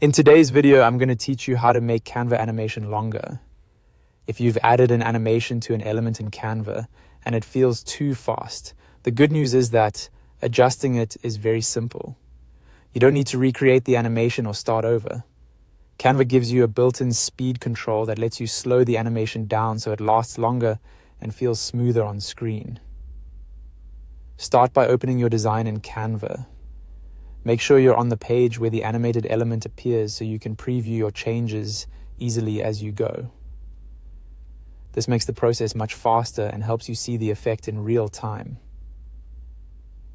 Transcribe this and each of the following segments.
In today's video, I'm going to teach you how to make Canva animation longer. If you've added an animation to an element in Canva and it feels too fast, the good news is that adjusting it is very simple. You don't need to recreate the animation or start over. Canva gives you a built-in speed control that lets you slow the animation down so it lasts longer and feels smoother on screen. Start by opening your design in Canva. Make sure you're on the page where the animated element appears so you can preview your changes easily as you go. This makes the process much faster and helps you see the effect in real time.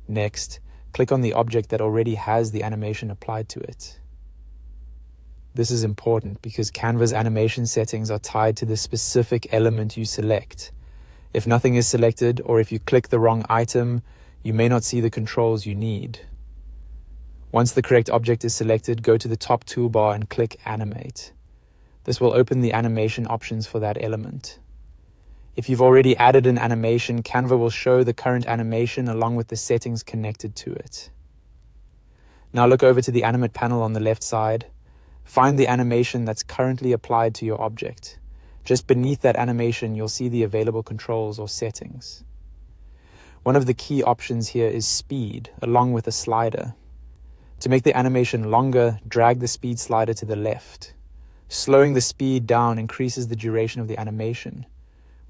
Next, click on the object that already has the animation applied to it. This is important because Canva's animation settings are tied to the specific element you select. If nothing is selected, or if you click the wrong item, you may not see the controls you need. Once the correct object is selected, go to the top toolbar and click Animate. This will open the animation options for that element. If you've already added an animation, Canva will show the current animation along with the settings connected to it. Now look over to the Animate panel on the left side. Find the animation that's currently applied to your object. Just beneath that animation, you'll see the available controls or settings. One of the key options here is speed, along with a slider. To make the animation longer, drag the speed slider to the left. Slowing the speed down increases the duration of the animation,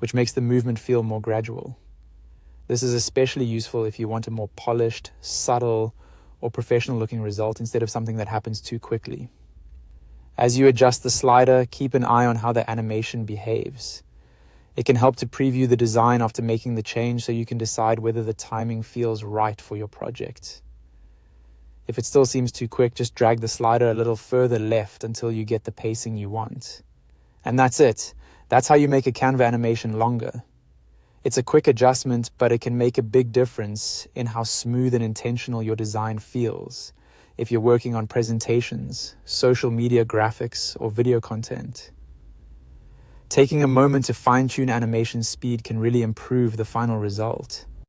which makes the movement feel more gradual. This is especially useful if you want a more polished, subtle, or professional-looking result instead of something that happens too quickly. As you adjust the slider, keep an eye on how the animation behaves. It can help to preview the design after making the change so you can decide whether the timing feels right for your project. If it still seems too quick, just drag the slider a little further left until you get the pacing you want. And that's it. That's how you make a Canva animation longer. It's a quick adjustment, but it can make a big difference in how smooth and intentional your design feels if you're working on presentations, social media graphics, or video content. Taking a moment to fine-tune animation speed can really improve the final result.